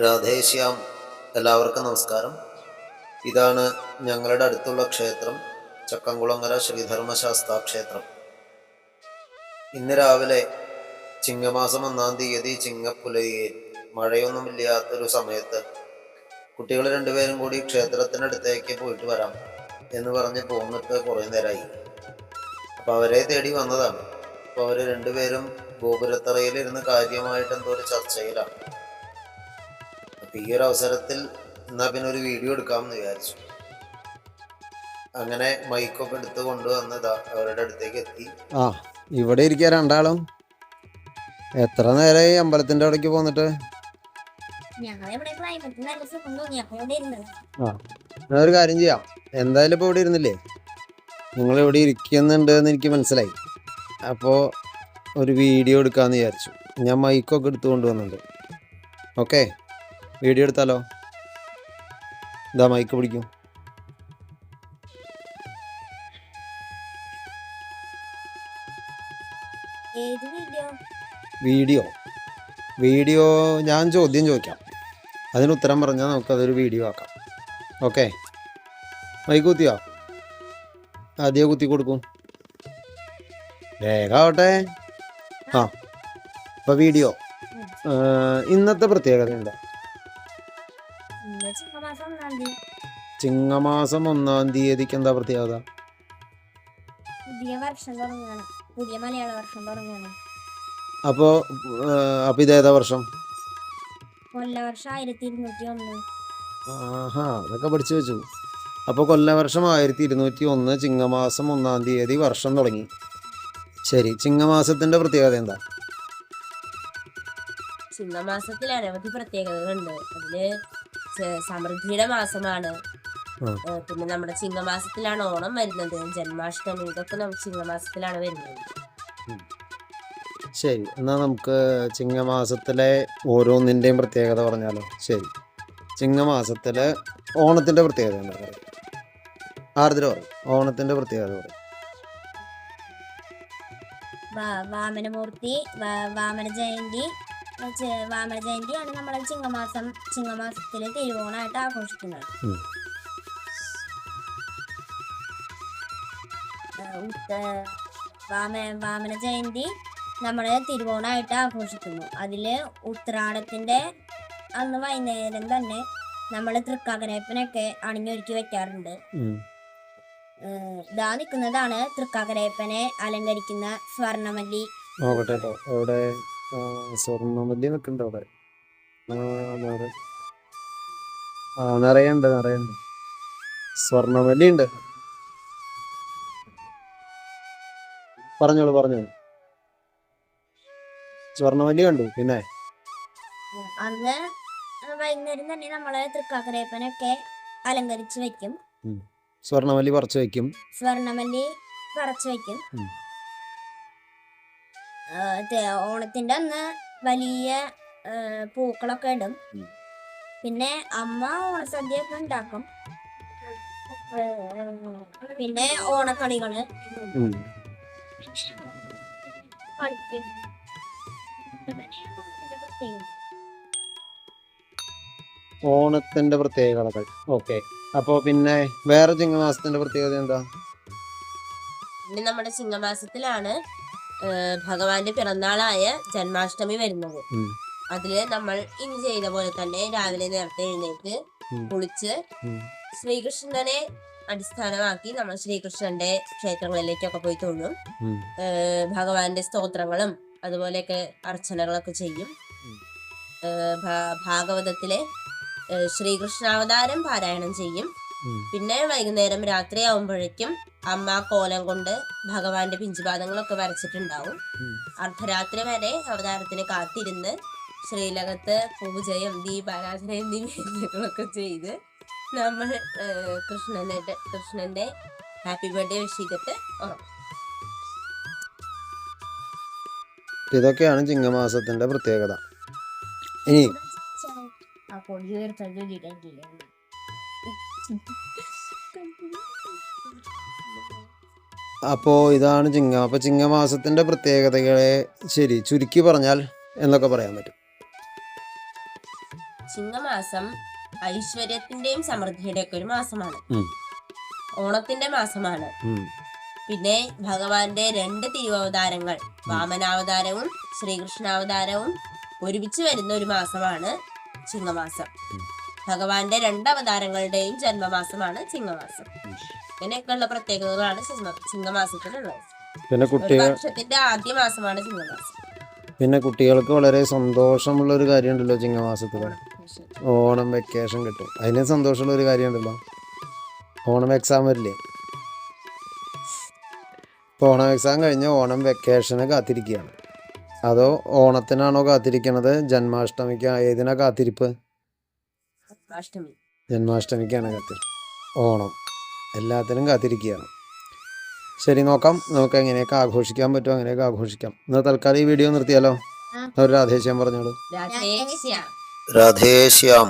രാധേശ്യാം. എല്ലാവർക്കും നമസ്കാരം. ഇതാണ് ഞങ്ങളുടെ അടുത്തുള്ള ക്ഷേത്രം, ചക്കംകുളങ്ങര ശ്രീധർമ്മശാസ്താ ക്ഷേത്രം. ഇന്ന് രാവിലെ ചിങ്ങമാസം 1-ാം തീയതി ചിങ്ങപ്പുലരിയിൽ മഴയൊന്നുമില്ലാത്തൊരു സമയത്ത് കുട്ടികൾ രണ്ടുപേരും കൂടി ക്ഷേത്രത്തിനടുത്തേക്ക് പോയിട്ട് വരാം എന്ന് പറഞ്ഞ് പോന്നിട്ട് കുറേ നേരമായി. അപ്പോൾ അവരെ തേടി വന്നതാണ്. അപ്പോൾ അവർ രണ്ടുപേരും ഗോപുരത്തറയിലിരുന്ന് കാര്യമായിട്ട് എന്തോ ഒരു ചർച്ചയിലാണ്. അപ്പം ഈ ഒരു അവസരത്തിൽ എന്നാൽ പിന്നെ ഒരു വീഡിയോ എടുക്കാമെന്ന് വിചാരിച്ചു. അങ്ങനെ മൈക്കൊക്കെ എടുത്ത് കൊണ്ടുവന്നതാ അവരുടെ അടുത്തേക്ക് എത്തി. ഇവിടെ ഇരിക്കുക രണ്ടാളും. എത്ര നേരമായി അമ്പലത്തിന്റെ അവിടേക്ക് പോന്നിട്ട്? ഒരു കാര്യം ചെയ്യാം, എന്തായാലും ഇപ്പൊ ഇവിടെ ഇരുന്നില്ലേ, നിങ്ങൾ ഇവിടെ ഇരിക്കുന്നുണ്ട് എന്ന് എനിക്ക് മനസ്സിലായി. അപ്പോൾ ഒരു വീഡിയോ എടുക്കാമെന്ന് വിചാരിച്ചു. ഞാൻ മൈക്കൊക്കെ എടുത്തു കൊണ്ടുവന്നുണ്ട്. ഓക്കെ, വീഡിയോ എടുത്താലോ? ഇതാ മൈക്ക് പിടിക്കും. വീഡിയോ ഞാൻ ചോദ്യം ചോദിക്കാം, അതിന് ഉത്തരം പറഞ്ഞാൽ നമുക്കതൊരു വീഡിയോ ആക്കാം. ഓക്കെ, മൈക്ക് കുത്തിയോ? ആദ്യം കുത്തി കൊടുക്കും, വേഗാവട്ടെ. അപ്പൊ വീഡിയോ. ഇന്നത്തെ പ്രത്യേകത എന്താ? ചിങ്ങമാസം 1-ാം തീയതിക്ക് എന്താ പ്രത്യേകത? പുതിയ മലയാള വർഷം തുടങ്ങുകയാണ്. അപ്പൊ ഇതേതാ വർഷം? കൊല്ലവർഷം 1201. അതൊക്കെ പഠിച്ചു വെച്ചു. അപ്പൊ കൊല്ലവർഷം 1201 ചിങ്ങമാസം 1-ാം തീയതി വർഷം തുടങ്ങി. ശരി, ചിങ്ങമാസത്തിന്റെ പ്രത്യേകത എന്താ? ചിങ്ങമാസത്തിൽ അനവധി പ്രത്യേകതകളുണ്ട്. അതില് സമൃദ്ധിയുടെ മാസമാണ്. പിന്നെ നമ്മുടെ ചിങ്ങമാസത്തിലാണ് ഓണം വരുന്നത്, ജന്മാഷ്ടമി, ഇതൊക്കെ നമുക്ക് ചിങ്ങമാസത്തിലാണ് വരുന്നത്. ശരി, എന്നാൽ നമുക്ക് ചിങ്ങമാസത്തിലെ ഓരോന്നിൻ്റെയും പ്രത്യേകത പറഞ്ഞാലോ? ശരി, ചിങ്ങമാസത്തിലെ ഓണത്തിന്റെ പ്രത്യേകത എന്താ പറയുക? ആർദ്ര പറയും, ഓണത്തിന്റെ പ്രത്യേകത പറയും. വാമനമൂർത്തി, വാമന ജയന്തിയാണ് നമ്മളെ ചിങ്ങമാസത്തില് തിരുവോണമായിട്ട് ആഘോഷിക്കുന്നത്. വാമന ജയന്തി നമ്മള് തിരുവോണമായിട്ട് ആഘോഷിക്കുന്നു. അതില് ഉത്രാടത്തിന്റെ അന്ന് വൈകുന്നേരം തന്നെ നമ്മള് തൃക്കാക്കരയപ്പനൊക്കെ അണിഞ്ഞൊരുക്കി വെക്കാറുണ്ട്. ഇതാ നിൽക്കുന്നതാണ് തൃക്കാക്കരയപ്പനെ അലങ്കരിക്കുന്ന സ്വർണ്ണമല്ലി. അവിടെ സ്വർണ്ണമല്ലി നിൽക്കുന്നുണ്ട്. അവിടെ നിറയുണ്ട് സ്വർണ്ണമല്ലി ഉണ്ട്. പറഞ്ഞോളൂ. സ്വർണ്ണമല്ലി കണ്ടു. പിന്നെ അന്ന് വൈകുന്നേരം തന്നെ നമ്മള് തൃക്കാക്കരയപ്പനൊക്കെ അലങ്കരിച്ച് വെക്കും. സ്വർണ്ണമല്ലി പറിച്ചു വെക്കും. ഓണത്തിന്റെ അന്ന് വലിയ പൂക്കളൊക്കെ ഇടും. പിന്നെ അമ്മ ഓണസദ്യ ഒക്കെ ഉണ്ടാക്കും. പിന്നെ ഓണക്കളികള് ഓണത്തിന്റെ പ്രത്യേകതകൾ. ഓക്കെ, അപ്പൊ പിന്നെ വേറെ ചിങ്ങമാസത്തിന്റെ പ്രത്യേകത എന്താ? പിന്നെ നമ്മുടെ ചിങ്ങമാസത്തിലാണ് ഭഗവാന്റെ പിറന്നാളായ ജന്മാഷ്ടമി വരുന്നത്. അതില് നമ്മൾ ഇനി ചെയ്ത പോലെ തന്നെ രാവിലെ നേരത്തെ എഴുന്നേറ്റ് കുളിച്ച് ശ്രീകൃഷ്ണനെ അടിസ്ഥാനമാക്കി നമ്മൾ ശ്രീകൃഷ്ണന്റെ ക്ഷേത്രങ്ങളിലേക്കൊക്കെ പോയി തൊഴും. ഭഗവാന്റെ സ്തോത്രങ്ങളും അതുപോലെയൊക്കെ അർച്ചനകളൊക്കെ ചെയ്യും. ഭാഗവതത്തിലെ ശ്രീകൃഷ്ണാവതാരം പാരായണം ചെയ്യും. പിന്നെ വൈകുന്നേരം രാത്രിയാവുമ്പോഴേക്കും അമ്മ കോലം കൊണ്ട് ഭഗവാന്റെ പിഞ്ചുപാദങ്ങളൊക്കെ വരച്ചിട്ടുണ്ടാവും. അർദ്ധരാത്രി വരെ അവതാരത്തിന് കാത്തിരുന്ന് ശ്രീലകത്ത് പൂജയും ദീപാരാധന എന്നീ കാര്യങ്ങളൊക്കെ ചെയ്ത് നമ്മൾ കൃഷ്ണന്റെ ഹാപ്പി ബർത്ത്ഡേ വിഷ് ചെയ്തിട്ട് ഉറങ്ങും. ഇതൊക്കെയാണ് ചിങ്ങമാസത്തിന്റെ പ്രത്യേകത. ഇനി അപ്പോൾ ഇതാണ് അപ്പൊ ചിങ്ങമാസത്തിന്റെ പ്രത്യേകതകളെ ശരി ചുരുക്കി പറഞ്ഞാൽ എന്നൊക്കെ പറയാൻ പറ്റും? ചിങ്ങമാസം ഐശ്വര്യത്തിന്റെയും സമൃദ്ധിയുടെയും ഒക്കെ ഒരു മാസമാണ്. ഉം. ഓണത്തിന്റെ മാസമാണ്. ഉം. പിന്നെ ഭഗവാന്റെ 2 തിരുവവതാരങ്ങൾ, വാമനാവതാരവും ശ്രീകൃഷ്ണാവതാരവും ഒരുമിച്ച് വരുന്ന ഒരു മാസമാണ് ചിങ്ങമാസം. ഭഗവാന്റെ 2 അവതാരങ്ങളുടെയും ജന്മമാസമാണ് ചിങ്ങമാസം. ഇങ്ങനെയൊക്കെയുള്ള പ്രത്യേകതകളാണ് ചിങ്ങമാസത്തിനുള്ളത്. പിന്നെ ഒരു വർഷത്തിന്റെ ആദ്യ മാസമാണ് ചിങ്ങമാസം. പിന്നെ കുട്ടികൾക്ക് വളരെ സന്തോഷമുള്ള ഒരു കാര്യമുണ്ടല്ലോ ചിങ്ങമാസത്തിൽ. ഓണം വെക്കേഷൻ കിട്ടും. അതിന് സന്തോഷമുള്ള ഒരു കാര്യമുണ്ടല്ലോ. ഓണം എക്സാം വരില്ലേ? ഇപ്പോൾ ഓണം എക്സാം കഴിഞ്ഞ് ഓണം വെക്കേഷന് കാത്തിരിക്കുകയാണ്. അതോ ഓണത്തിനാണോ കാത്തിരിക്കണത്? ജന്മാഷ്ടമിക്ക്? ഏതിനാ കാത്തിരിപ്പ്? അഷ്ടമി. ജന്മാഷ്ടമിക്കാണ് കാത്തിരിപ്പ്. ഓണം എല്ലാത്തിനും കാത്തിരിക്കുകയാണ്. ശരി, നോക്കാം നമുക്ക് എങ്ങനെയൊക്കെ ആഘോഷിക്കാൻ പറ്റുമോ അങ്ങനെയൊക്കെ ആഘോഷിക്കാം. ഇന്ന് തൽക്കാലം ഈ വീഡിയോ നിർത്തിയാലോ? ഒരു രാധേശ്യാം പറഞ്ഞോളൂ. രാധേശ്യാം. രാധേശ്യാം.